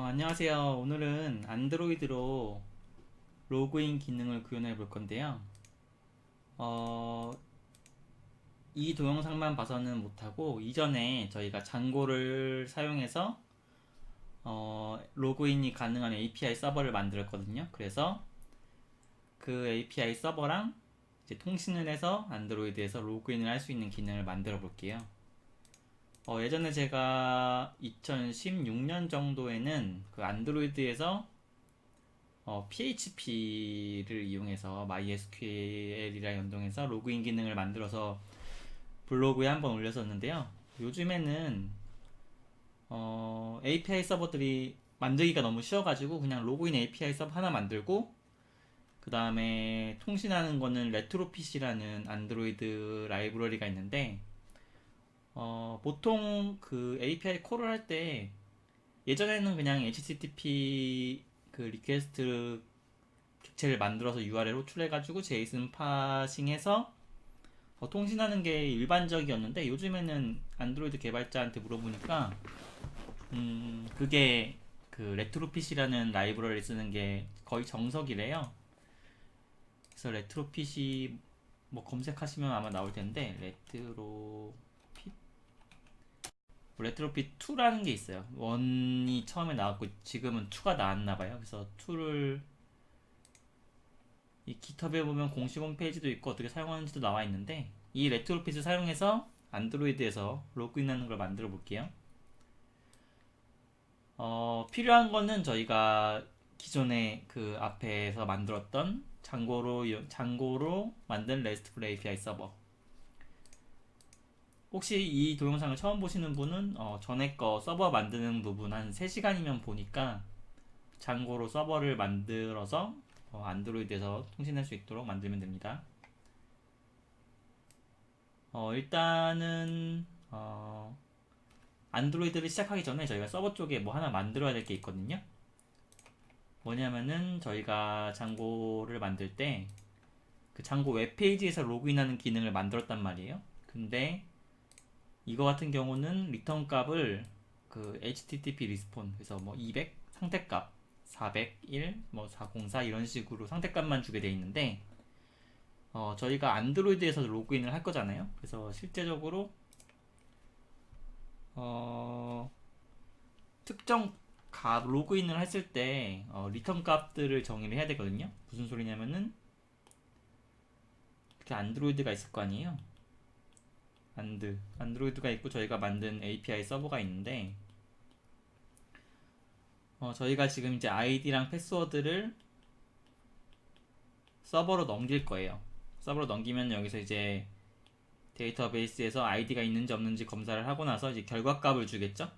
안녕하세요. 오늘은 안드로이드로 로그인 기능을 구현해 볼 건데요. 어, 이 동영상만 봐서는 못하고 이전에 저희가 잔고를 사용해서 로그인이 가능한 API 서버를 만들었거든요. 그래서 그 API 서버랑 이제 통신을 해서 안드로이드에서 로그인을 할 수 있는 기능을 만들어 볼게요. 예전에 제가 2016년 정도에는 그 안드로이드에서 PHP를 이용해서 MySQL이랑 연동해서 로그인 기능을 만들어서 블로그에 한번 올렸었는데요. 요즘에는 API 서버들이 만들기가 너무 쉬워가지고 그냥 로그인 API 서버 하나 만들고 그 다음에 통신하는 거는 레트로핏이라는 안드로이드 라이브러리가 있는데 보통 그 API 콜을 할 때 예전에는 그냥 HTTP 그 리퀘스트 객체를 만들어서 URL 호출해가지고 제이슨 파싱해서 통신하는 게 일반적이었는데 요즘에는 안드로이드 개발자한테 물어보니까 그게 그 레트로핏이라는 라이브러리 쓰는 게 거의 정석이래요. 그래서 레트로핏이 뭐 검색하시면 아마 나올 텐데 레트로핏 2라는 게 있어요. 1이 처음에 나왔고 지금은 2가 나왔나 봐요. 그래서 2를 이 깃허브에 보면 공식 홈페이지도 있고 어떻게 사용하는지도 나와 있는데 이 레트로핏을 사용해서 안드로이드에서 로그인하는 걸 만들어 볼게요. 필요한 거는 저희가 기존에 그 앞에서 만들었던 장고로 만든 RESTful API 서버. 혹시 이 동영상을 처음 보시는 분은 전에 거 서버 만드는 부분 한 3시간이면 보니까 장고로 서버를 만들어서 안드로이드에서 통신할 수 있도록 만들면 됩니다. 일단은 안드로이드를 시작하기 전에 저희가 서버 쪽에 뭐 하나 만들어야 될 게 있거든요. 뭐냐면은 저희가 장고를 만들 때 그 장고 웹페이지에서 로그인하는 기능을 만들었단 말이에요. 근데 이거 같은 경우는 리턴 값을 그 HTTP 리스폰 그래서 뭐 200 상태값 401 뭐 404 이런 식으로 상태값만 주게 돼 있는데 저희가 안드로이드에서 로그인을 할 거잖아요. 그래서 실제적으로 어, 특정 값 로그인을 했을 때 리턴 값들을 정의를 해야 되거든요. 무슨 소리냐면은 그 안드로이드가 있을 거 아니에요. 안드로이드가 있고 저희가 만든 API 서버가 있는데 저희가 지금 이제 아이디랑 패스워드를 서버로 넘길 거예요. 서버로 넘기면 여기서 이제 데이터베이스에서 아이디가 있는지 없는지 검사를 하고 나서 이제 결과값을 주겠죠.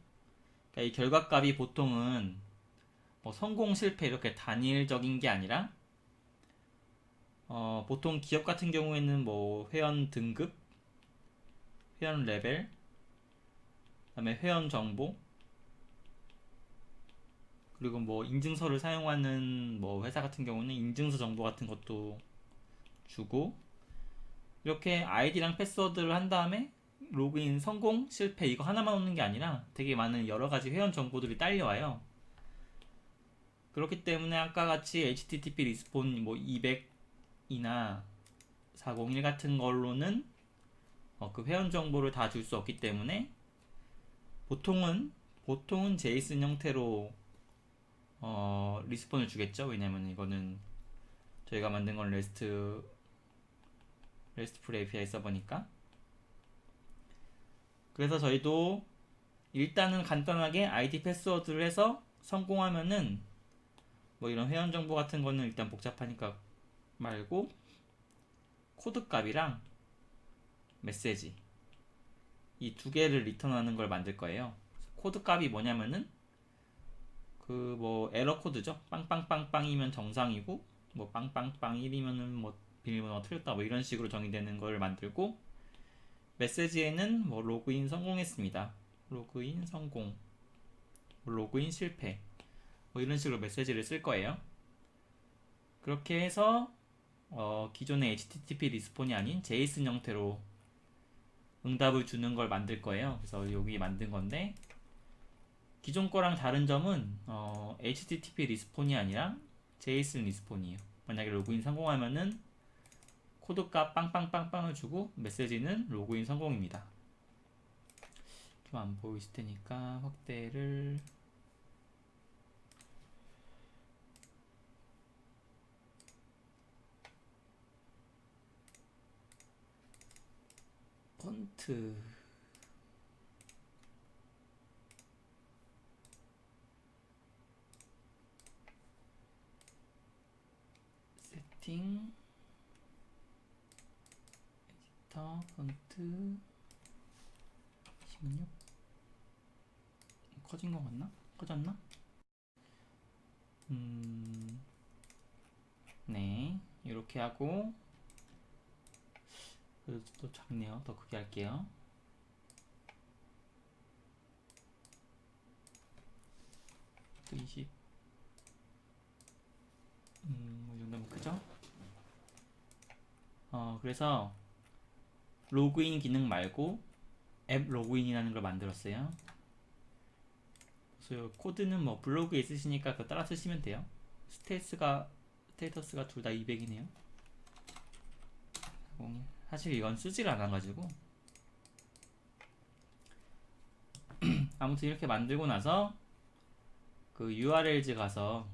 그러니까 이 결과값이 보통은 뭐 성공 실패 이렇게 단일적인 게 아니라 보통 기업 같은 경우에는 뭐 회원 등급, 회원 레벨, 그다음에 회원 정보, 그리고 뭐 인증서를 사용하는 뭐 회사 같은 경우는 인증서 정보 같은 것도 주고 이렇게 아이디랑 패스워드를 한 다음에 로그인 성공, 실패 이거 하나만 오는 게 아니라 되게 많은 여러 가지 회원 정보들이 딸려와요. 그렇기 때문에 아까 같이 HTTP 리스폰 뭐 200이나 401 같은 걸로는 그 회원 정보를 다 줄 수 없기 때문에 보통은 제이슨 형태로 리스폰을 주겠죠. 왜냐면 이거는 저희가 만든 건 RESTful API 서버니까. 그래서 저희도 일단은 간단하게 ID 패스워드를 해서 성공하면은 뭐 이런 회원 정보 같은 거는 일단 복잡하니까 말고 코드 값이랑 메시지 이 두 개를 리턴하는 걸 만들 거예요. 코드 값이 뭐냐면은 그 뭐 에러 코드죠. 빵빵빵빵이면 정상이고 뭐 빵빵빵 1이면은 뭐 비밀번호가 틀렸다 뭐 이런 식으로 정의되는 걸 만들고 메시지에는 뭐 로그인 성공했습니다. 로그인 성공, 뭐 로그인 실패 뭐 이런 식으로 메시지를 쓸 거예요. 그렇게 해서 기존의 HTTP 리스폰이 아닌 제이슨 형태로 응답을 주는 걸 만들 거예요. 그래서 여기 만든 건데 기존 거랑 다른 점은 HTTP 리스폰이 아니라 JSON 리스폰이에요. 만약에 로그인 성공하면은 코드값 빵빵빵빵을 주고 메시지는 로그인 성공입니다. 좀 안 보이실 테니까 확대를 폰트 세팅 에디터 폰트 16 커진 것 같나? 커졌나? 네, 이렇게 하고 그래도 또 작네요. 더 크게 할게요. 또 20. 이 정도면 크죠? 그래서 로그인 기능 말고 앱 로그인이라는 걸 만들었어요. 그래서 코드는 뭐 블로그에 있으시니까 그거 따라 쓰시면 돼요. 스테이터스가 둘 다 200이네요. 사실 이건 쓰질 않아가지고 아무튼 이렇게 만들고 나서 그 URL즈 가서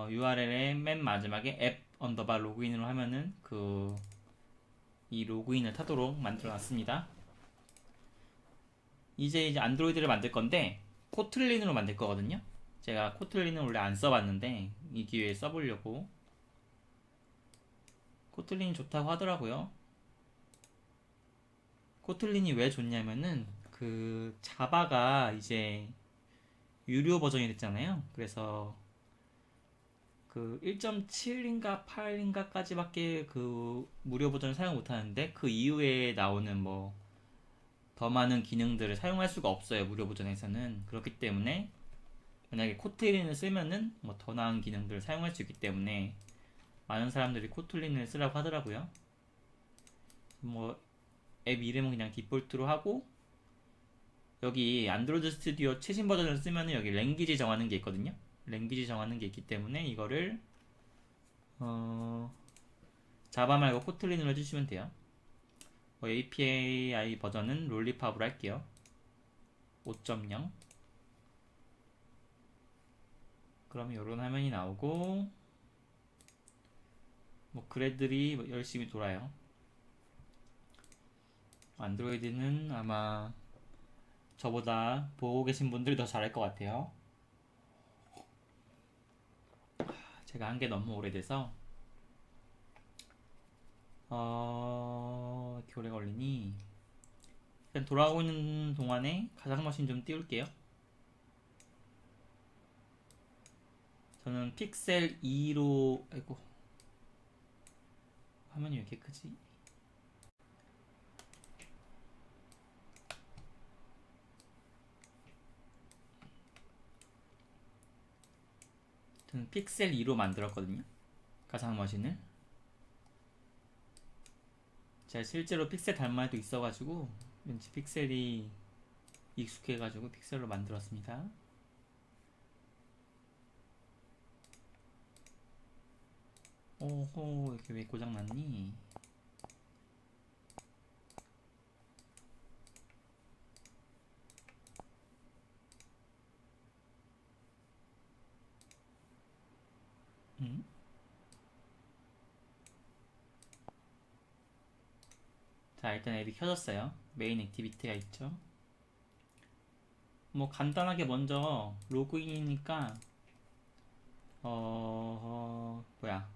URL의 맨 마지막에 앱 언더바 로그인으로 하면은 이 로그인을 타도록 만들어 놨습니다. 이제 안드로이드를 만들 건데 코틀린으로 만들 거거든요. 제가 코틀린은 원래 안 써봤는데 이 기회에 써보려고. 코틀린이 좋다고 하더라고요. 코틀린이 왜 좋냐면은 그 자바가 이제 유료 버전이 됐잖아요. 그래서 그 1.7인가 8인가까지밖에 그 무료 버전을 사용 못하는데 그 이후에 나오는 뭐 더 많은 기능들을 사용할 수가 없어요. 무료 버전에서는. 그렇기 때문에 만약에 코틀린을 쓰면은 뭐 더 나은 기능들을 사용할 수 있기 때문에 많은 사람들이 코틀린을 쓰라고 하더라고요. 뭐 앱 이름은 그냥 디폴트로 하고 여기 안드로이드 스튜디오 최신 버전을 쓰면은 여기 랭귀지 정하는 게 있거든요. 랭귀지 정하는 게 있기 때문에 이거를 자바 말고 코틀린으로 해주시면 돼요. API 버전은 롤리팝으로 할게요. 5.0. 그러면 이런 화면이 나오고 뭐 그래들이 열심히 돌아요. 안드로이드는 아마 저보다 보고 계신 분들이 더 잘할 것 같아요. 제가 한 게 너무 오래돼서 이렇게 오래 걸리니 일단 돌아오고 있는 동안에 가상머신 좀 띄울게요. 저는 픽셀 2로 아이고 화면이 왜 이렇게 크지? 저는 픽셀 2로 만들었거든요. 가상머신을. 제가 실제로 픽셀 달마에도 있어가지고 왠지 픽셀이 익숙해가지고 픽셀로 만들었습니다. 오호, 이렇게 왜 고장났니? 응? 자, 일단 앱이 켜졌어요. 메인 액티비티가 있죠. 뭐 간단하게 먼저 로그인이니까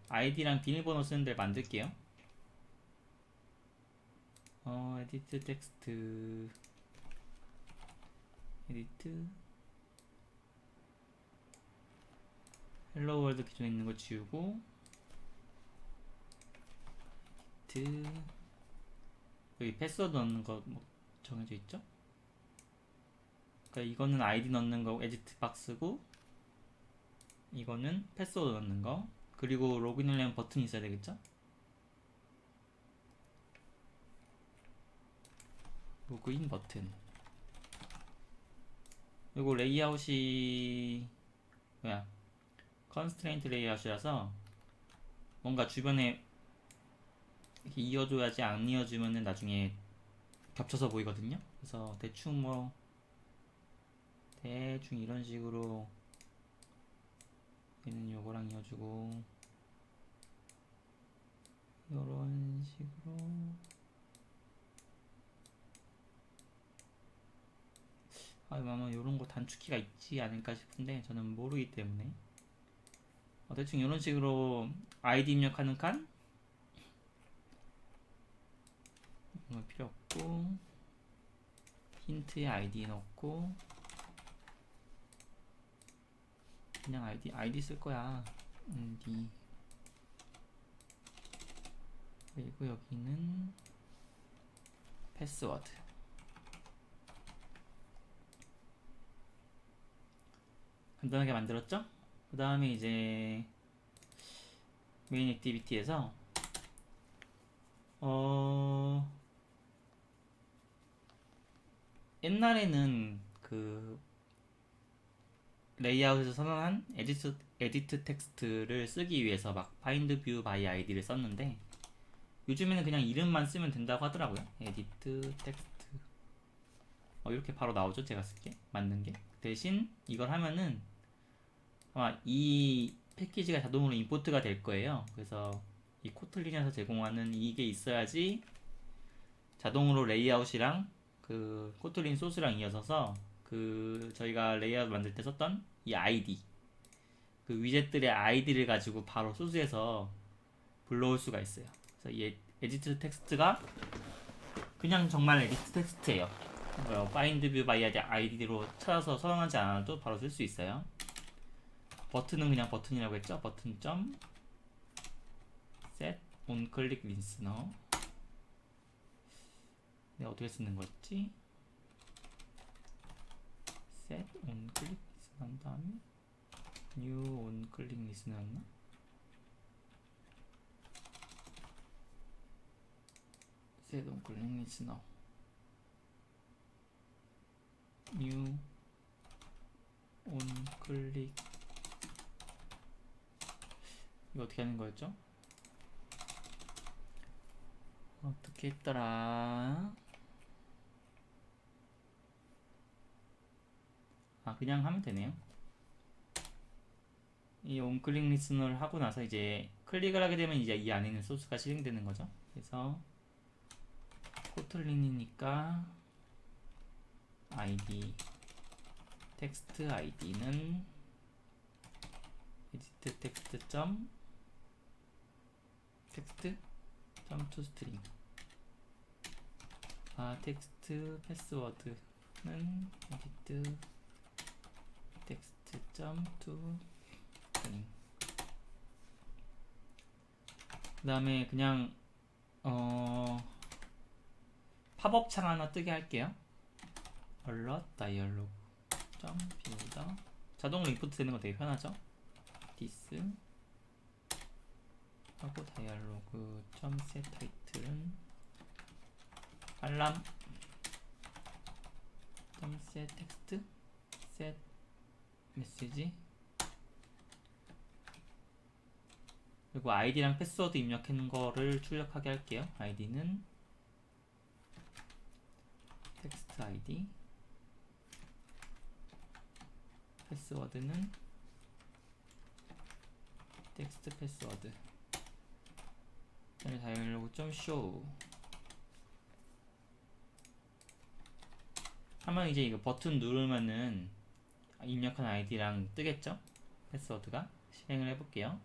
아이디랑 비밀번호 쓰는 데를 만들게요. 에디트 텍스트 에디트 헬로 월드 기존에 있는 거 지우고 에디트 여기 패스워드 넣는 거뭐 정해져 있죠? 그러니까 이거는 아이디 넣는 거 에디트 박스고 이거는 패스워드 넣는 거 그리고 로그인하려면 버튼이 있어야 되겠죠? 로그인 버튼 요거 레이아웃이 뭐야 컨스트레인트 레이아웃이라서 뭔가 주변에 이렇게 이어줘야지, 안 이어주면은 나중에 겹쳐서 보이거든요. 그래서 대충 이런 식으로 얘는 요거랑 이어주고 요런 식으로 아마 요런 거 단축키가 있지 않을까 싶은데 저는 모르기 때문에 대충 이런 식으로 아이디 입력하는 칸 필요 없고 힌트에 아이디 넣고 그냥 아이디 쓸 거야. D 그리고 여기는 패스워드. 간단하게 만들었죠? 그 다음에 이제 메인 액티비티에서 옛날에는 그 레이아웃에서 선언한 에디트 텍스트를 쓰기 위해서 막 find view by id를 썼는데 요즘에는 그냥 이름만 쓰면 된다고 하더라고요. 에디트 텍스트 이렇게 바로 나오죠. 제가 쓸게 만든 게. 대신 이걸 하면은 아마 이 패키지가 자동으로 임포트가 될 거예요. 그래서 이 코틀린에서 제공하는 이게 있어야지 자동으로 레이아웃이랑 그 코틀린 소스랑 이어져서 그 저희가 레이아웃 만들 때 썼던 이 아이디 그 위젯들의 아이디를 가지고 바로 소스에서 불러올 수가 있어요. 그래서 이 에디트 텍스트가 그냥 정말 에디트 텍스트예요. find view by id로 찾아서 선언하지 않아도 바로 쓸 수 있어요. 버튼은 그냥 버튼이라고 했죠. 버튼 점 set on click listener. 내가 어떻게 쓰는 거였지? set on click listener 한 다음에 new on click listener였나? set on click listener new on click 이거 어떻게 하는 거였죠? 어떻게 했더라? 그냥 하면 되네요. 이 온클릭 리스너를 하고 나서 이제 클릭을 하게 되면 이제 이 안에 있는 소스가 실행되는 거죠. 그래서 코틀린이니까 id 텍스트 id는 edit 텍스트 점 텍스트 점 toString 텍스트 패스워드는 edit 텍스트 점 toString 그 다음에 그냥 팝업 창 하나 뜨게 할게요. alert dialog 점 builder 자동으로 인풋 되는 거 되게 편하죠. this 하고 dialog 점 set title은 알람 점 set text set message 그리고 아이디랑 패스워드 입력한 거를 출력하게 할게요. 아이디는 텍스트 아이디 패스워드는 텍스트 패스워드 다이얼로그 좀 쇼 하면 이제 이거 버튼 누르면은 입력한 아이디랑 뜨겠죠? 패스워드가 실행을 해볼게요.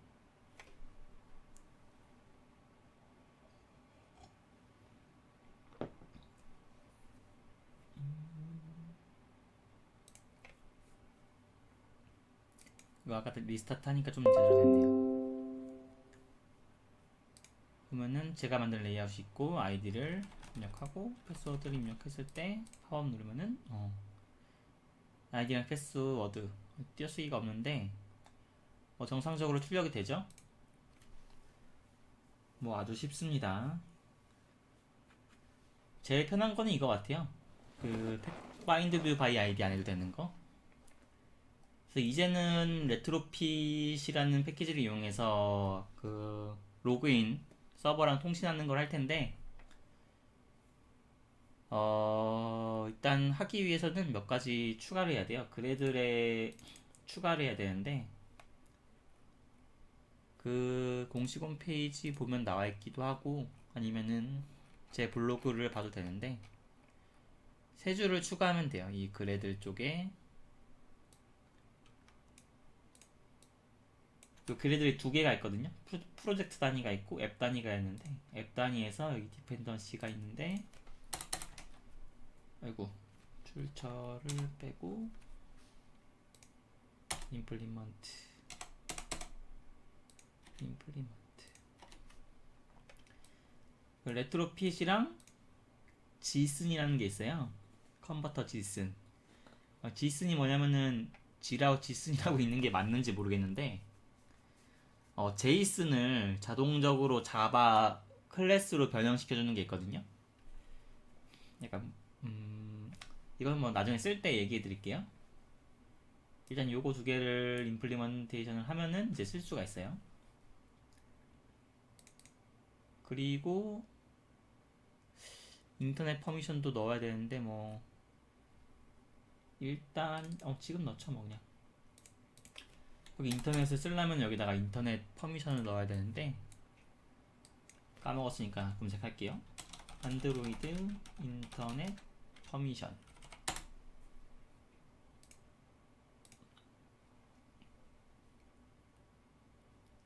이거 아까 리스타트 하니까 좀 제대로 됐네요. 그러면은 제가 만든 레이아웃이 있고 아이디를 입력하고 패스워드를 입력했을 때 팝업 누르면은 아이디랑 패스워드 띄어쓰기가 없는데 정상적으로 출력이 되죠. 아주 쉽습니다. 제일 편한 거는 이거 같아요. 그 find view by id 안 해도 되는 거. 그래서 이제는 레트로핏이라는 패키지를 이용해서 그 로그인 서버랑 통신하는 걸 할 텐데, 일단 하기 위해서는 몇 가지 추가를 해야 돼요. 그래들에 추가를 해야 되는데, 그 공식 홈페이지 보면 나와 있기도 하고, 아니면은 제 블로그를 봐도 되는데, 세 줄을 추가하면 돼요. 이 그래들 쪽에. 그 그래들이 두 개가 있거든요. 프로젝트 단위가 있고 앱 단위가 있는데, 앱 단위에서 여기 디펜던시가 있는데, 아이고, 출처를 빼고 임플리먼트 그 레트로핏이랑 지슨이라는 게 있어요. 컨버터 지슨. 지슨이 뭐냐면은 G라고 지슨이라고 있는 게 맞는지 모르겠는데, 제이슨을 자동적으로 자바 클래스로 변형시켜주는 게 있거든요. 약간 이건 뭐 나중에 쓸 때 얘기해 드릴게요. 일단 요거 두 개를 임플리먼테이션을 하면은 이제 쓸 수가 있어요. 그리고 인터넷 퍼미션도 넣어야 되는데 뭐 일단 지금 넣죠 뭐 그냥. 여기 인터넷을 쓰려면 여기다가 인터넷 퍼미션을 넣어야 되는데 까먹었으니까 검색할게요. 안드로이드 인터넷 퍼미션.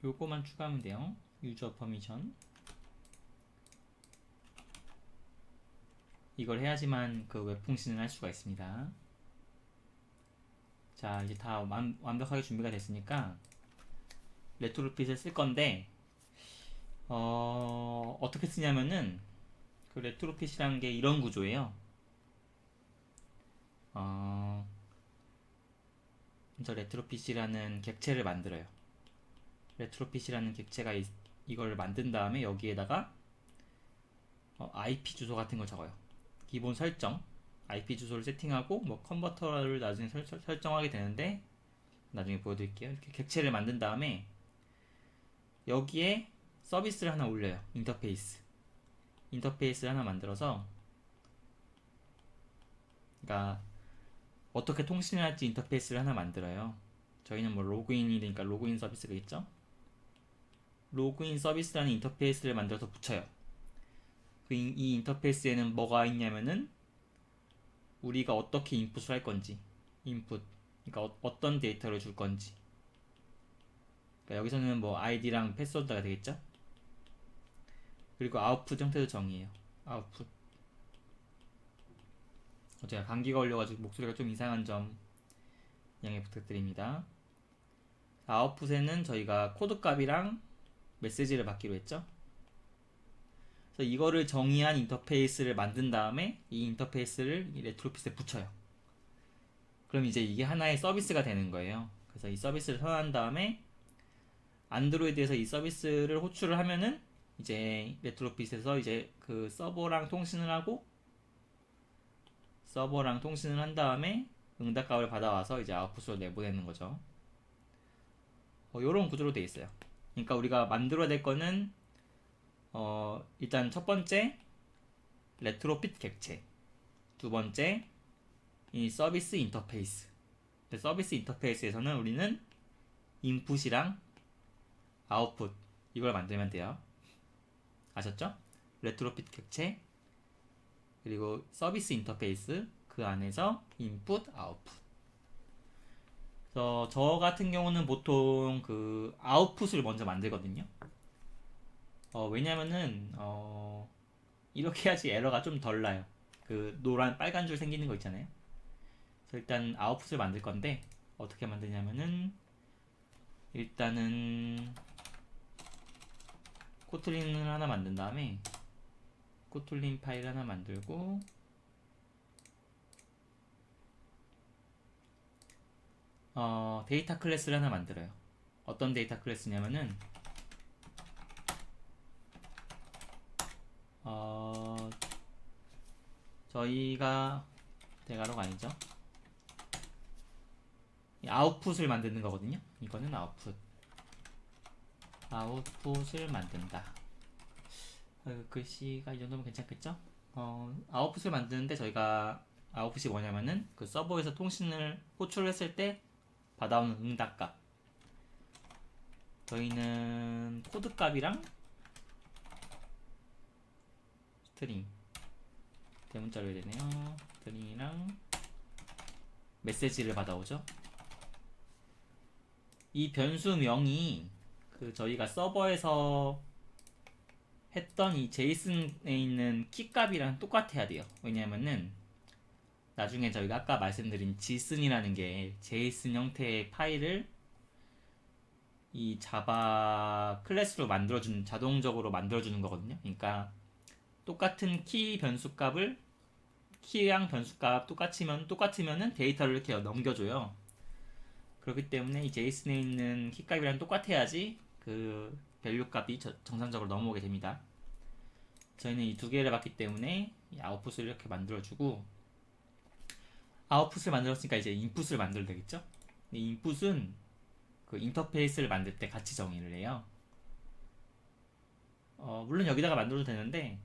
요거만 추가하면 돼요. 유저 퍼미션. 이걸 해야지만 그 웹통신을 할 수가 있습니다. 자, 이제 다 완벽하게 준비가 됐으니까 레트로핏을 쓸 건데, 어떻게 쓰냐면은 그 레트로핏이라는 게 이런 구조예요. 먼저 레트로핏이라는 객체를 만들어요. 레트로핏이라는 객체가 이걸 만든 다음에 여기에다가 IP 주소 같은 걸 적어요. 기본 설정, IP 주소를 세팅하고 뭐 컨버터를 나중에 설정하게 되는데 나중에 보여드릴게요. 이렇게 객체를 만든 다음에 여기에 서비스를 하나 올려요. 인터페이스를 하나 만들어서, 그러니까 어떻게 통신을 할지 인터페이스를 하나 만들어요. 저희는 뭐 로그인이 되니까 로그인 서비스가 있죠. 로그인 서비스라는 인터페이스를 만들어서 붙여요. 이 인터페이스에는 뭐가 있냐면은 우리가 어떻게 인풋을 할 건지, 그러니까 어떤 데이터를 줄 건지. 그러니까 여기서는 뭐 아이디랑 패스워드가 되겠죠. 그리고 아웃풋 형태도 정의해요. 아웃풋. 제가 감기가 걸려가지고 목소리가 좀 이상한 점 양해 부탁드립니다. 아웃풋에는 저희가 코드 값이랑 메시지를 받기로 했죠. 그래서 이거를 정의한 인터페이스를 만든 다음에 이 인터페이스를 이 레트로핏에 붙여요. 그럼 이제 이게 하나의 서비스가 되는 거예요. 그래서 이 서비스를 선언한 다음에 안드로이드에서 이 서비스를 호출을 하면은 이제 레트로핏에서 이제 그 서버랑 통신을 한 다음에 응답값을 받아와서 이제 아웃풋으로 내보내는 거죠. 요런 구조로 되어 있어요. 그러니까 우리가 만들어야 될 거는 일단 첫 번째 레트로핏 객체, 두 번째 이 서비스 인터페이스. 서비스 인터페이스에서는 우리는 인풋이랑 아웃풋 이걸 만들면 돼요. 아셨죠? 레트로핏 객체 그리고 서비스 인터페이스 그 안에서 인풋 아웃풋. 그래서 저 같은 경우는 보통 그 아웃풋을 먼저 만들거든요. 왜냐면은 이렇게 해야지 에러가 좀 덜 나요. 그 노란 빨간 줄 생기는 거 있잖아요. 그래서 일단 아웃풋을 만들 건데 어떻게 만드냐면은 일단은 코틀린을 하나 만든 다음에 코틀린 파일 하나 만들고 데이터 클래스를 하나 만들어요. 어떤 데이터 클래스냐면은 저희가 대괄호가 아니죠. 아웃풋을 만드는 거거든요. 이거는 아웃풋을 만든다. 글씨가 이 정도면 괜찮겠죠? 아웃풋을 만드는데 저희가 아웃풋이 뭐냐면은 그 서버에서 통신을 호출했을 때 받아오는 응답값. 저희는 코드 값이랑 스트링 대문자로 해야 되네요. 스트링이랑 메시지를 받아오죠. 이 변수명이 그 저희가 서버에서 했던 이 제이슨에 있는 키값이랑 똑같아야 돼요. 왜냐면은 나중에 저희가 아까 말씀드린 지슨이라는 게 제이슨 형태의 파일을 이 자바 클래스로 자동적으로 만들어주는 거거든요. 그러니까 똑같은 키랑 변수값 똑같으면은 데이터를 이렇게 넘겨줘요. 그렇기 때문에 이 제이슨에 있는 키값이랑 똑같아야지 그 밸류 값이 정상적으로 넘어오게 됩니다. 저희는 이 두 개를 봤기 때문에 이 아웃풋을 이렇게 만들어주고, 아웃풋을 만들었으니까 이제 인풋을 만들어야 되겠죠? 이 인풋은 그 인터페이스를 만들 때 같이 정의를 해요. 물론 여기다가 만들어도 되는데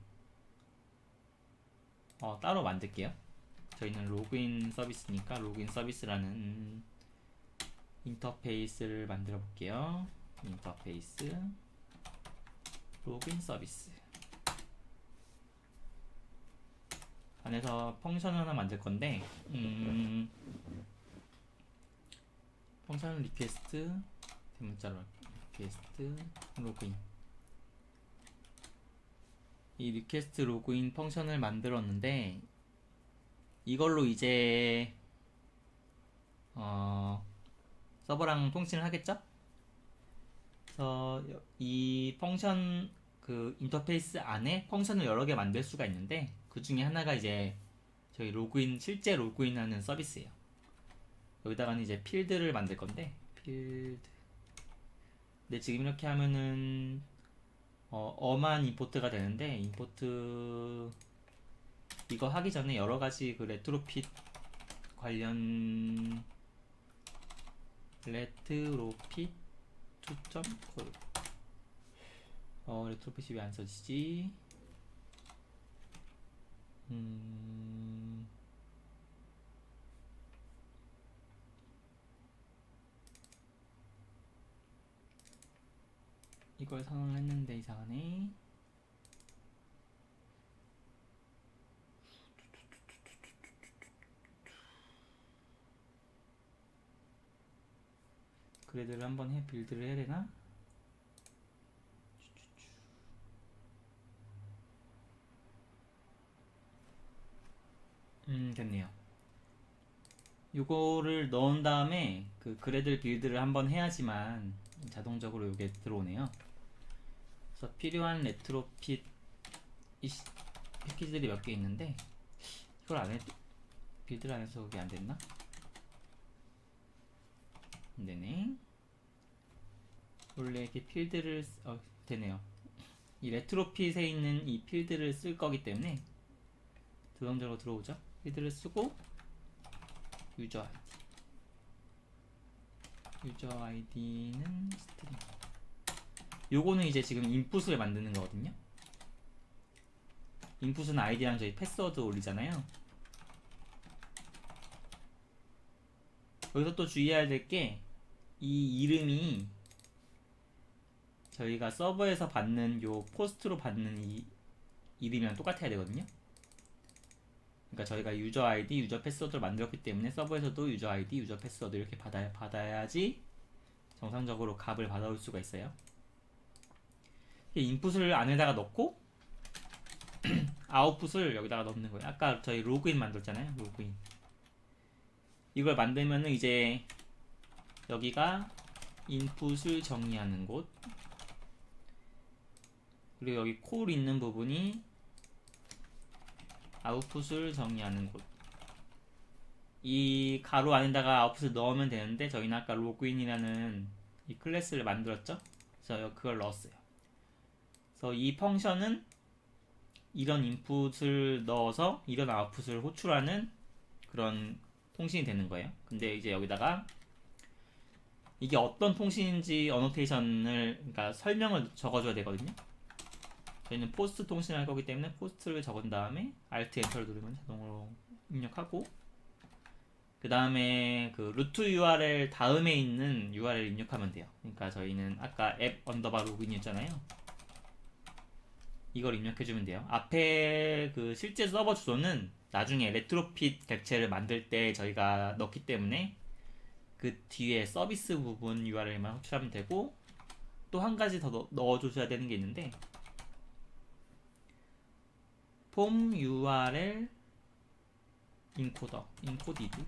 따로 만들게요. 저희는 로그인 서비스니까 로그인 서비스라는 인터페이스를 만들어 볼게요. 인터페이스 로그인 서비스 안에서 펑션을 하나 만들 건데 펑션 리퀘스트 대문자로 리퀘스트 로그인, 이 리퀘스트 로그인 펑션을 만들었는데 이걸로 이제 서버랑 통신을 하겠죠? 그래서 이 펑션 그 인터페이스 안에 펑션을 여러 개 만들 수가 있는데 그 중에 하나가 이제 저희 실제 로그인하는 서비스예요. 여기다가는 이제 필드를 만들 건데 필드. 근데 지금 이렇게 하면은 만 임포트가 되는데 임포트 이거 하기 전에 여러 가지 그 레트로핏 관련 레트로핏 초점 레트로핏이 왜 안 써지지? 이걸 선언을 했는데 이상하네. 그래드를 한번 빌드를 해야 되나? 됐네요. 요거를 넣은 다음에 그 그래드 빌드를 한번 해야지만 자동적으로 요게 들어오네요. 그래서 필요한 레트로핏 패키지들이 몇 개 있는데 이걸 안 해, 빌드를 안 해서 그게 안 됐나? 안 되네. 원래 이렇게 필드를 되네요. 이 레트로핏에 있는 이 필드를 쓸 거기 때문에 자동적으로 들어오죠. 필드를 쓰고 유저 아이디는 스트링. 요거는 이제 지금 인풋을 만드는 거거든요. 인풋은 아이디랑 저희 패스워드 올리잖아요. 여기서 또 주의해야 될 게 이 이름이 저희가 서버에서 받는 요 포스트로 받는 이 이름이랑 똑같아야 되거든요. 그러니까 저희가 유저 아이디, 유저 패스워드를 만들었기 때문에 서버에서도 유저 아이디, 유저 패스워드 이렇게 받아야지 정상적으로 값을 받아올 수가 있어요. 인풋을 안에다가 넣고 아웃풋을 여기다가 넣는 거예요. 아까 저희 로그인 만들었잖아요. 로그인. 이걸 만들면은 이제 여기가 인풋을 정의하는 곳, 그리고 여기 콜 있는 부분이 아웃풋을 정의하는 곳. 이 가로 안에다가 아웃풋을 넣으면 되는데 저희는 아까 로그인이라는 이 클래스를 만들었죠. 그래서 그걸 넣었어요. 그래서 이 펑션은 이런 인풋을 넣어서 이런 아웃풋을 호출하는 그런 통신이 되는 거예요. 근데 이제 여기다가 이게 어떤 통신인지 어노테이션을 그러니까 설명을 적어줘야 되거든요. 저희는 포스트 통신을 할 거기 때문에 포스트를 적은 다음에 Alt 엔터를 누르면 자동으로 입력하고 그 다음에 그 루트 URL 다음에 있는 URL 입력하면 돼요. 그러니까 저희는 아까 앱 언더바 로그인이었잖아요. 이걸 입력해주면 돼요. 앞에 그 실제 서버 주소는 나중에 레트로핏 객체를 만들 때 저희가 넣기 때문에 그 뒤에 서비스 부분 URL만 호출하면 되고 또 한 가지 더 넣어주셔야 되는 게 있는데 폼 URL 인코디드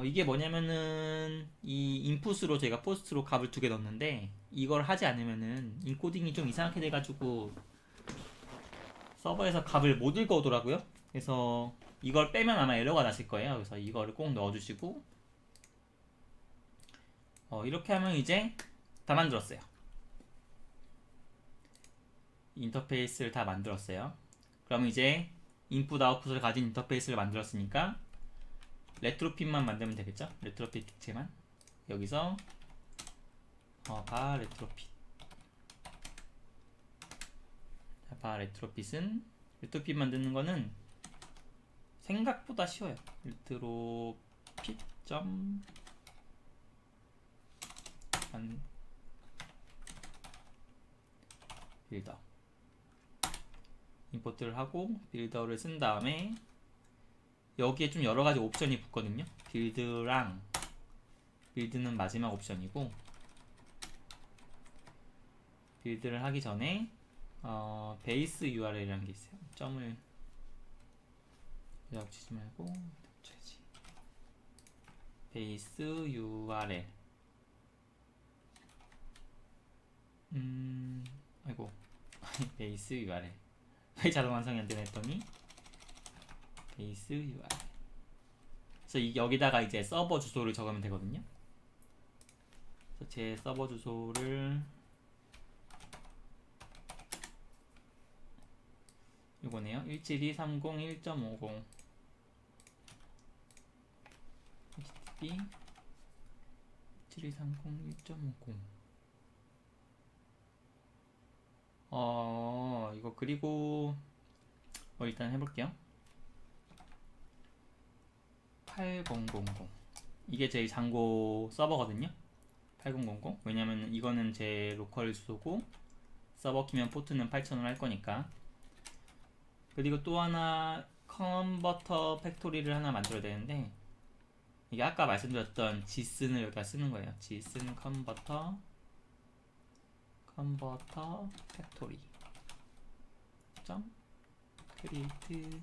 이게 뭐냐면은 이 인풋으로 제가 포스트로 값을 2개 넣었는데 이걸 하지 않으면은 인코딩이 좀 이상하게 돼가지고 서버에서 값을 못 읽어 오더라고요. 그래서 이걸 빼면 아마 에러가 나실 거예요. 그래서 이거를 꼭 넣어주시고 이렇게 하면 이제 다 만들었어요. 인터페이스를 다 만들었어요. 그럼 이제 인풋 아웃풋을 가진 인터페이스를 만들었으니까 레트로핏만 만들면 되겠죠? 레트로핏 객체만 여기서 바 레트로핏 바 레트로핏은 레트로핏 만드는 거는 생각보다 쉬워요. 레트로핏 점 빌더 임포트를 하고 빌더를 쓴 다음에 여기에 좀 여러가지 옵션이 붙거든요. 빌드랑 빌드는 마지막 옵션이고 빌드를 하기 전에 베이스 URL이라는 게 있어요. 점을 여기 치지 말고 붙여야지. 베이스 URL 아이고 베이스 URL 왜 자동 완성이 안 되나 했더니 베이스 URL 그래서 여기다가 이제 서버 주소를 적으면 되거든요. 그래서 제 서버 주소를 이거네요. 172.30.1.50 http 172.30.1.50 이거 그리고 일단 해볼게요. 8000 이게 제 장고 서버거든요. 8000 왜냐면 이거는 제 로컬 주소고 서버 키면 포트는 8000으로 할 거니까. 그리고 또 하나 컨버터 팩토리를 하나 만들어야 되는데 이게 아까 말씀드렸던 gsyn을 여기다 쓰는 거예요. gsyn 컨버터 팩토리 점 create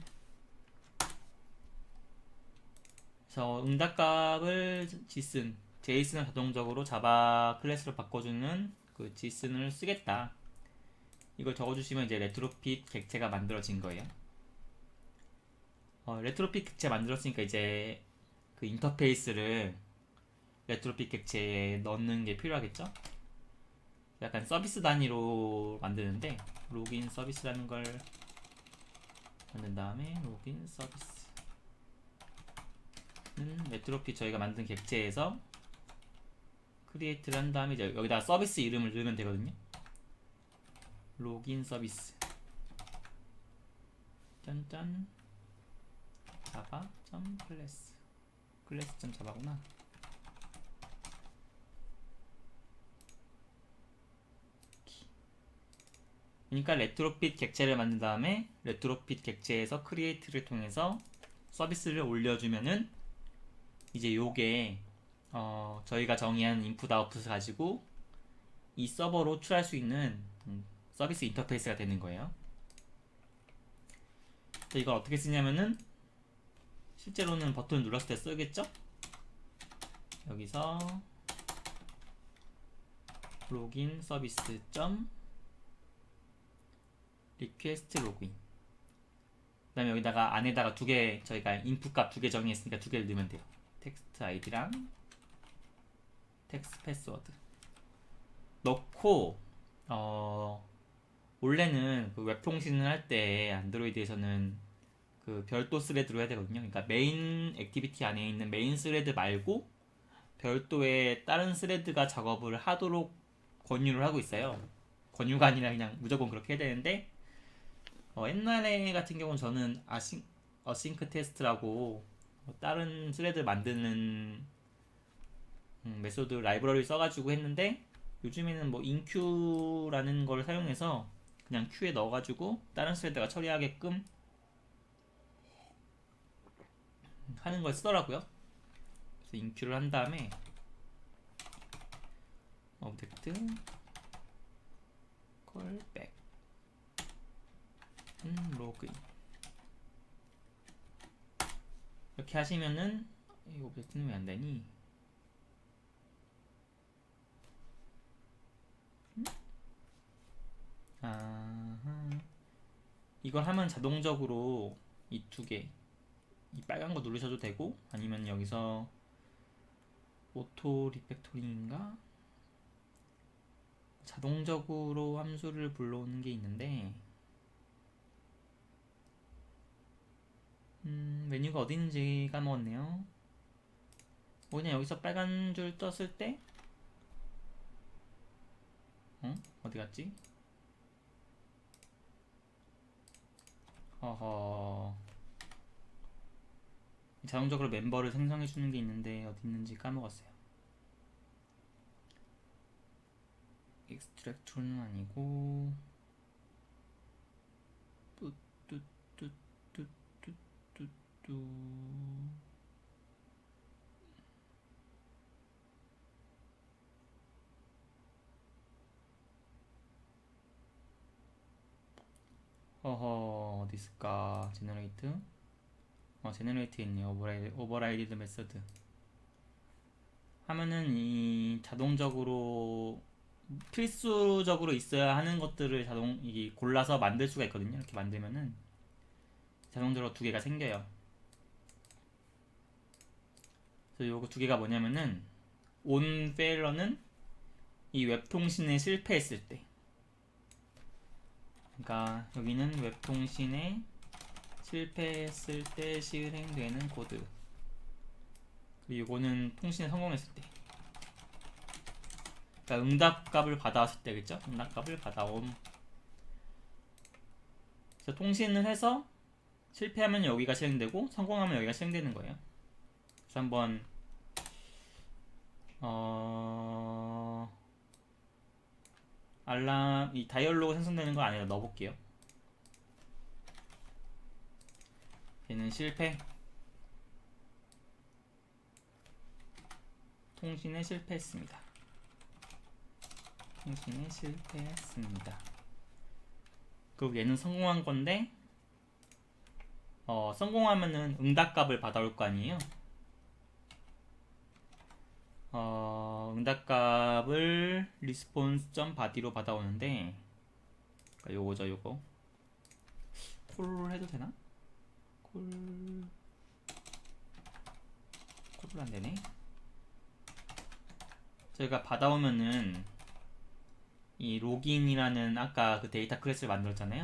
그래서 응답값을 gsyn JSON을 자동적으로 자바 클래스로 바꿔주는 그 gsyn을 쓰겠다. 이걸 적어주시면 이제 레트로핏 객체가 만들어진 거예요. 레트로핏 객체 만들었으니까 이제 그 인터페이스를 레트로핏 객체에 넣는 게 필요하겠죠? 약간 서비스 단위로 만드는데 로그인 서비스라는 걸 만든 다음에 로그인 서비스는 레트로핏 저희가 만든 객체에서 크리에이트를 한 다음에 이제 여기다 서비스 이름을 넣으면 되거든요. 로그인 서비스 짠짠 java.class class.java구나. 그러니까 레트로핏 객체를 만든 다음에 레트로핏 객체에서 크리에이트를 통해서 서비스를 올려주면은 이제 요게 저희가 정의한 인풋 아웃풋을 가지고 이 서버로 호출할 수 있는 서비스 인터페이스가 되는 거예요. 이걸 어떻게 쓰냐면은 실제로는 버튼을 눌렀을 때 쓰겠죠? 여기서 로그인 서비스 점 리퀘스트 로그인 그 다음에 여기다가 안에다가 두 개 저희가 인풋 값 두 개 정의했으니까 두 개를 넣으면 돼요. 텍스트 아이디랑 텍스트 패스워드 넣고 원래는 그 웹통신을 할 때 안드로이드에서는 그 별도 스레드로 해야 되거든요. 그러니까 메인 액티비티 안에 있는 메인 스레드 말고 별도의 다른 스레드가 작업을 하도록 권유를 하고 있어요. 권유가 아니라 그냥 무조건 그렇게 해야 되는데 옛날에 같은 경우는 저는 어싱크 테스트라고 다른 스레드 만드는 메소드 라이브러리 써가지고 했는데 요즘에는 뭐 인큐라는 걸 사용해서 그냥 큐에 넣어가지고 다른 스레드가 처리하게끔 하는 걸 쓰더라고요. 그래서 인큐를 한 다음에 오브젝트 콜백 로그인 이렇게 하시면은 이 오브젝트는 왜 안 되니? 이걸 하면 자동적으로 이 두 개, 이 빨간 거 누르셔도 되고 아니면 여기서 오토 리팩토링인가? 자동적으로 함수를 불러오는 게 있는데 메뉴가 어디 있는지 까먹었네요. 그냥 여기서 빨간 줄 떴을 때 어디 갔지? 어허 자동적으로 멤버를 생성해 주는 게 있는데 어디 있는지 까먹었어요. 익스트랙트는 아니고 뚜뚜뚜뚜뚜뚜뚜 어허 어디 있을까? 제너레이트 제너레이트 있네요. 오버라이드 메서드 하면은 이 자동적으로 필수적으로 있어야 하는 것들을 이게 골라서 만들 수가 있거든요. 이렇게 만들면은 자동적으로 두 개가 생겨요. 그래서 요거 두 개가 뭐냐면은 온 페일러는 이 웹통신에 실패했을 때, 그러니까 여기는 웹통신에 실패했을 때 실행되는 코드, 그리고 이거는 통신에 성공했을 때, 그러니까 응답값을 받아왔을 때, 그죠? 응답값을 받아옴. 그래서 통신을 해서 실패하면 여기가 실행되고 성공하면 여기가 실행되는 거예요. 그래서 한번 알람 이 다이얼로그 생성되는 거 안에다 넣어볼게요. 얘는 실패, 통신에 실패했습니다. 통신에 실패했습니다. 그리고 얘는 성공한 건데 성공하면은 응답값을 받아올 거 아니에요. 응답값을 response.body로 받아오는데, 그러니까 요거죠. 요거 콜 해도 되나? 콜을 안되네. 저희가 받아오면은 이 로gin이라는 아까 그 데이터 클래스를 만들었잖아요.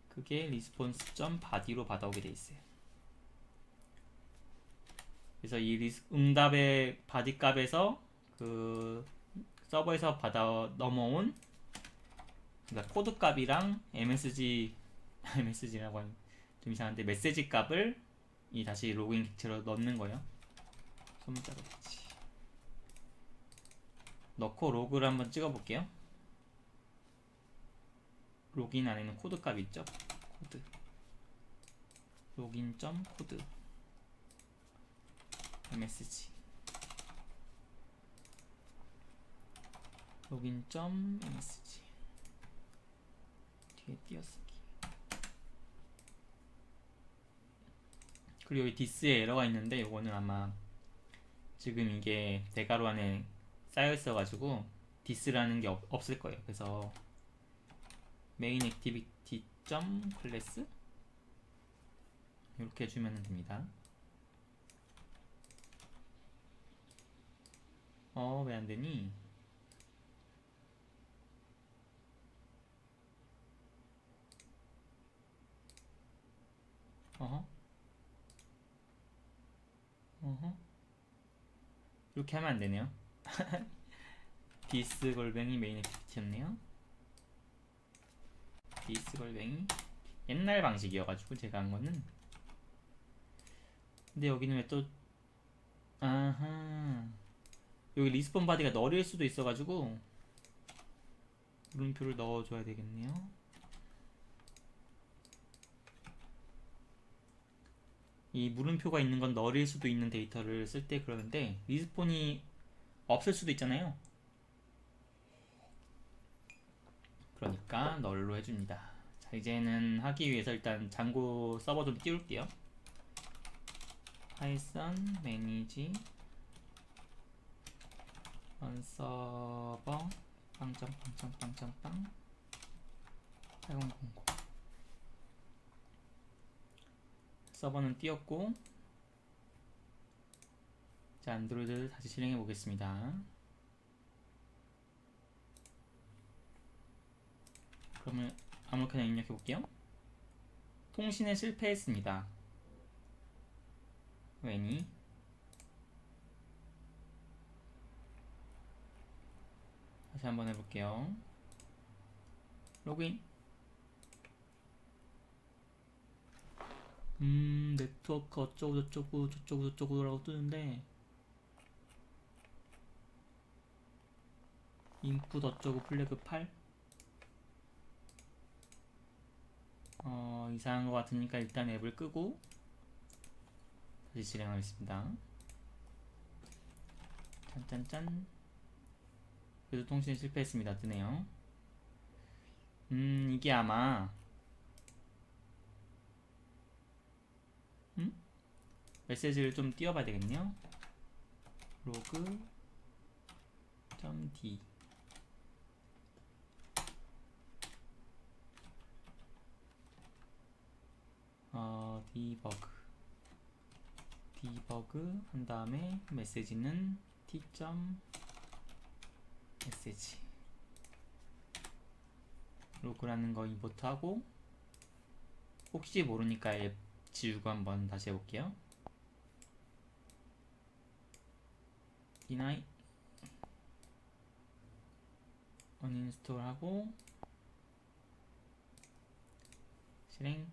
그게 response.body로 받아오게 돼 있어요. 그래서 이 응답의 바디 값에서 그 서버에서 받아 넘어온, 그러니까 코드 값이랑 MSG라고 하면 좀 이상한데 메시지 값을 이 다시 로그인 객체로 넣는 거예요. 소문자로 같이 넣고 로그를 한번 찍어볼게요. 로긴 안에는 코드 값 있죠? 코드 로긴.코드 msg 로긴.msg 뒤에 띄어쓰기. 그리고 여기 디스에 에러가 있는데 이거는 아마 지금 이게 대괄호 안에 쌓여 있어가지고 디스라는 게 없을 거예요. 그래서 main activity class 이렇게 해주면 됩니다. 왜 안되니? 어허 이렇게 하면 안 되네요. 디스 골뱅이 메인 액티비티였네요. 디스 골뱅이 옛날 방식이어가지고 제가 한 거는. 근데 여기는 왜 또, 아하, 여기 리스폰 바디가 널일 수도 있어가지고 물음표를 넣어줘야 되겠네요. 이 물음표가 있는 건 널일 수도 있는 데이터를 쓸 때 그러는데 리스폰이 없을 수도 있잖아요. 그러니까 널로 해줍니다. 자, 이제는 하기 위해서 일단 장고 서버 좀 띄울게요. 파이썬 매니지 on 서버 빵짱빵짱빵짱빵 8000 서버는 띄웠고, 자, 안드로이드 다시 실행해 보겠습니다. 그러면 아무렇게나 입력해 볼게요. 통신에 실패했습니다. 왜니? 다시 한번 해볼게요. 로그인. 네트워크 어쩌고 저쩌고 저쩌고 저쩌고라고 뜨는데 인풋 어쩌고 플래그 8 이상한 것 같으니까 일단 앱을 끄고 다시 실행하겠습니다. 짠짠짠. 그래도 통신이 실패했습니다. 뜨네요. 이게 아마 메시지를 좀 띄워봐야 되겠네요. 로그 .d 디버그 한 다음에 메시지는 t.message 로그라는 거 임포트하고, 혹시 모르니까 앱 지우고 한번 다시 해볼게요. deny uninstall 하고 실행.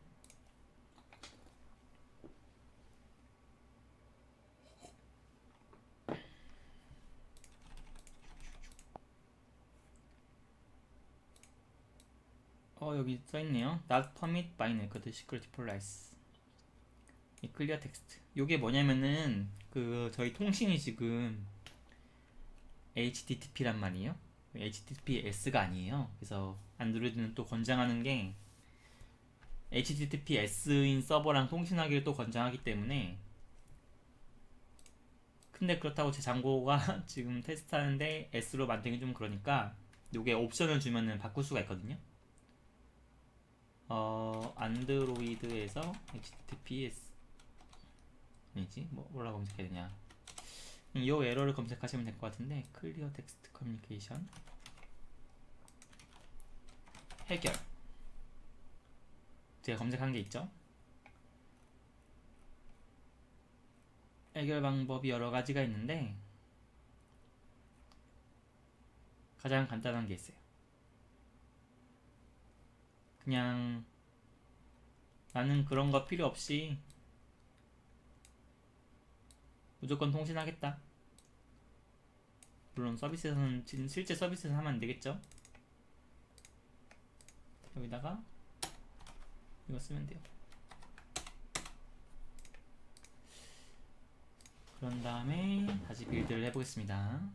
여기 써있네요. Not permit by network security policy. 이 클리어 텍스트. 요게 뭐냐면은 저희 통신이 지금 HTTP란 말이에요. HTTPS가 아니에요. 그래서 안드로이드는 또 권장하는 게 HTTPS인 서버랑 통신하기를 또 권장하기 때문에. 근데 그렇다고 제 장고가 지금 테스트하는데 S로 만들기 좀 그러니까 요게 옵션을 주면은 바꿀 수가 있거든요. 안드로이드에서 HTTPS 아니지? 뭐라고 검색해야 되냐? 이 에러를 검색하시면 될 것 같은데, 클리어 텍스트 커뮤니케이션 해결, 제가 검색한 게 있죠. 해결 방법이 여러 가지가 있는데 가장 간단한 게 있어요. 그냥 나는 그런 거 필요 없이 무조건 통신하겠다. 물론 서비스에서는, 실제 서비스에서 하면 안 되겠죠. 여기다가 이거 쓰면 돼요. 그런 다음에 다시 빌드를 해보겠습니다.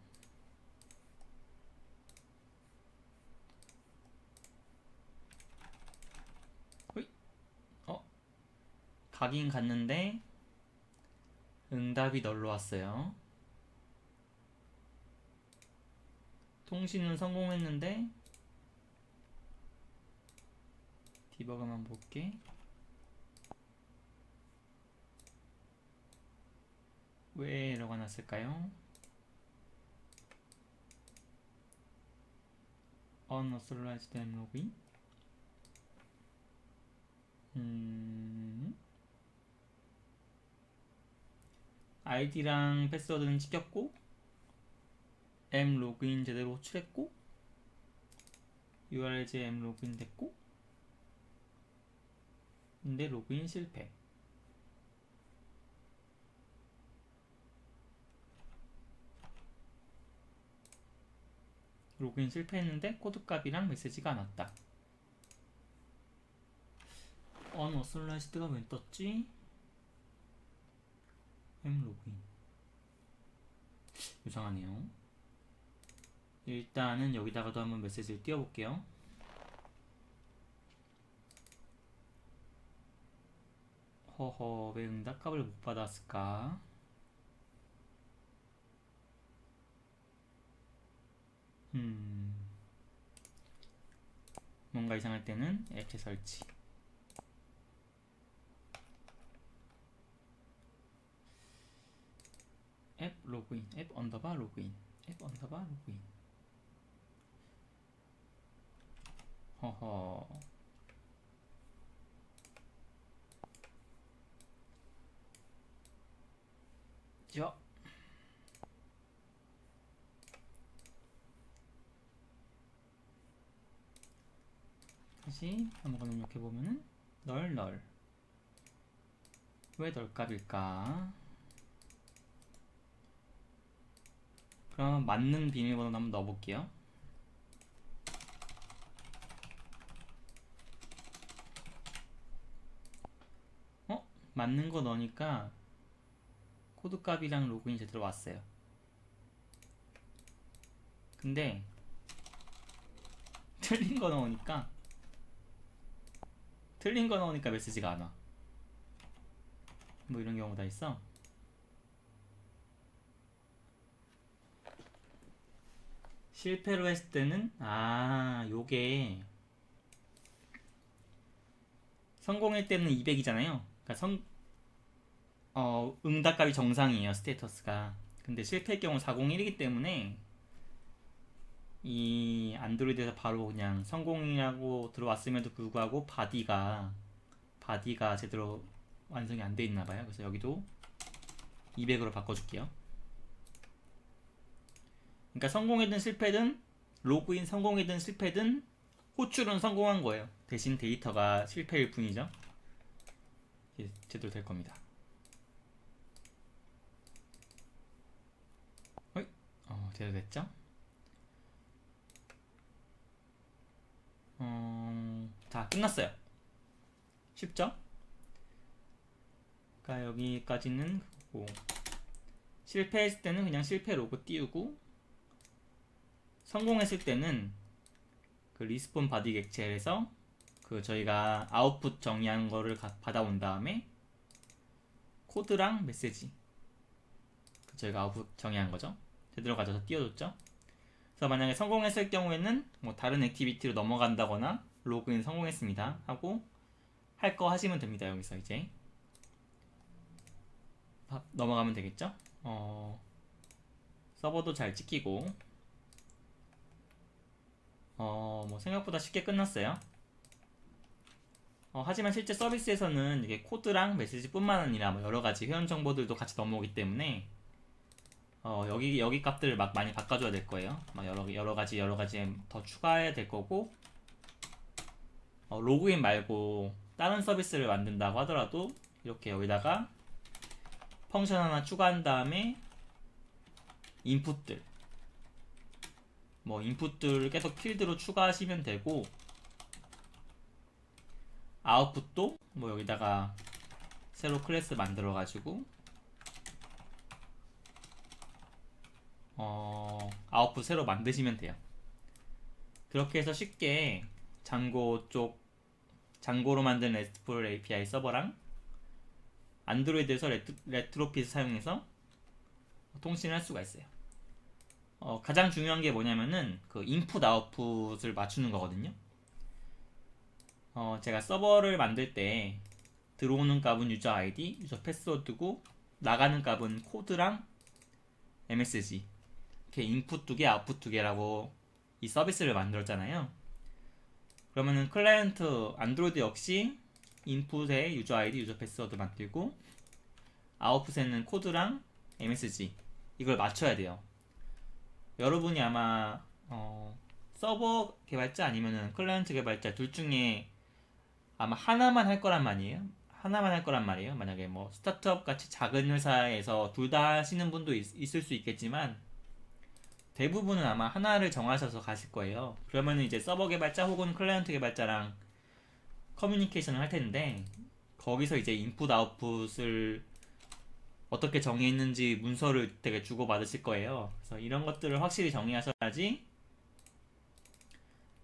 호이. 가긴 갔는데 응답이 널로 왔어요. 통신은 성공했는데 디버그만 볼게. 왜 에러가 났을까요? unauthorized login. 아이디랑 패스워드는 찍혔고 m 로그인 제대로 호출했고 url제 m 로그인 됐고 근데 로그인 실패. 로그인 실패했는데 코드값이랑 메시지가 안 왔다. 언어솔라이즈드가 왜 떴지? m 로그인 이상하네요. 일단은 여기다가도 한번 메시지를 띄워볼게요. 허허, 왜 응답값을 못 받았을까? 뭔가 이상할 때는 앱체 설치. 앱 로그인, 앱 언더바 로그인, 앱 언더바 로그인. 허허. 저 다시 한번 입력해보면은 널 왜 널값일까? 그럼 맞는 비밀번호 한번 넣어볼게요. 맞는 거 넣으니까 코드값이랑 로그인 제대로 왔어요. 근데 틀린 거 넣으니까 메시지가 안 와. 뭐 이런 경우 다 있어. 실패로 했을 때는 요게 성공일 때는 200이잖아요. 그러니까 응답값이 정상이에요, 스테이터스가. 근데 실패일 경우 401이기 때문에 이 안드로이드에서 바로 그냥 성공이라고 들어왔음에도 불구하고 바디가 제대로 완성이 안 돼 있나 봐요. 그래서 여기도 200으로 바꿔줄게요. 그러니까 성공이든 실패든 로그인 성공이든 실패든 호출은 성공한 거예요. 대신 데이터가 실패일 뿐이죠. 이게 제대로 될 겁니다. 제대로 됐죠? 자, 끝났어요. 쉽죠? 그러니까 여기까지는 그거고, 실패했을 때는 그냥 실패 로고 띄우고, 성공했을 때는 그 리스폰 바디 객체에서 그 저희가 아웃풋 정의한 거를 받아온 다음에 코드랑 메시지, 그 저희가 아웃풋 정의한 거죠. 제대로 가져서 띄워줬죠. 그래서 만약에 성공했을 경우에는 뭐 다른 액티비티로 넘어간다거나 로그인 성공했습니다 하고 할 거 하시면 됩니다. 여기서 이제 넘어가면 되겠죠. 서버도 잘 찍히고 뭐 생각보다 쉽게 끝났어요. 하지만 실제 서비스에서는 이게 코드랑 메시지뿐만 아니라 뭐 여러가지 회원 정보들도 같이 넘어오기 때문에 여기 값들을 막 많이 바꿔줘야 될 거예요. 막 여러가지 더 추가해야 될 거고, 로그인 말고 다른 서비스를 만든다고 하더라도 이렇게 여기다가 펑션 하나 추가한 다음에 인풋들 계속 필드로 추가하시면 되고, 아웃풋도 뭐 여기다가 새로 클래스 만들어 가지고 아웃풋 새로 만드시면 돼요. 그렇게 해서 쉽게 장고로 만든 RESTful API 서버랑 안드로이드에서 레트로핏 사용해서 통신을 할 수가 있어요. 가장 중요한 게 뭐냐면은 그 인풋 아웃풋을 맞추는 거거든요. 제가 서버를 만들 때 들어오는 값은 유저 아이디, 유저 패스워드고 나가는 값은 코드랑 MSG, 이렇게 인풋 2개, 아웃풋 2개라고 이 서비스를 만들었잖아요. 그러면은 클라이언트 안드로이드 역시 인풋에 유저 아이디, 유저 패스워드 만들고 아웃풋에는 코드랑 MSG 이걸 맞춰야 돼요. 여러분이 아마 서버 개발자 아니면은 클라이언트 개발자 둘 중에 아마 하나만 할 거란 말이에요. 하나만 할 거란 말이에요. 만약에 뭐 스타트업 같이 작은 회사에서 둘 다 하시는 분도 있을 수 있겠지만 대부분은 아마 하나를 정하셔서 가실 거예요. 그러면은 이제 서버 개발자 혹은 클라이언트 개발자랑 커뮤니케이션을 할 텐데 거기서 이제 인풋 아웃풋을 어떻게 정의했는지 문서를 되게 주고받으실 거예요. 그래서 이런 것들을 확실히 정의하셔야지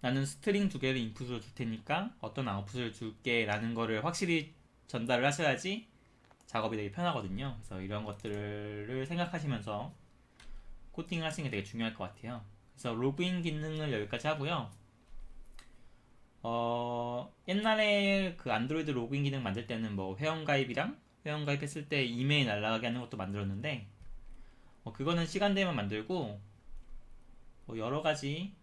나는 스트링 두 개를 인풋으로 줄 테니까 어떤 아웃풋을 줄게 라는 거를 확실히 전달을 하셔야지 작업이 되게 편하거든요. 그래서 이런 것들을 생각하시면서 코딩을 하시는 게 되게 중요할 것 같아요. 그래서 로그인 기능을 여기까지 하고요. 옛날에 그 안드로이드 로그인 기능 만들 때는 뭐 회원가입이랑 회원가입했을 때 이메일 날라가게 하는 것도 만들었는데 그거는 시간 되면 만들고 뭐 여러 가지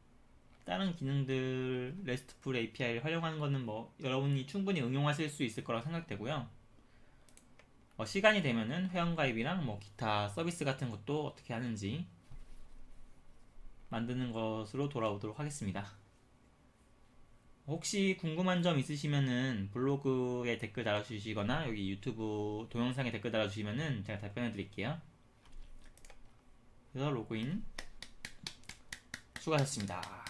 다른 기능들 RESTful API를 활용하는 거는 뭐 여러분이 충분히 응용하실 수 있을 거라고 생각되고요. 시간이 되면은 회원가입이랑 뭐 기타 서비스 같은 것도 어떻게 하는지 만드는 것으로 돌아오도록 하겠습니다. 혹시 궁금한 점 있으시면은 블로그에 댓글 달아주시거나 여기 유튜브 동영상에 댓글 달아주시면은 제가 답변해 드릴게요. 그래서 로그인 수고하셨습니다.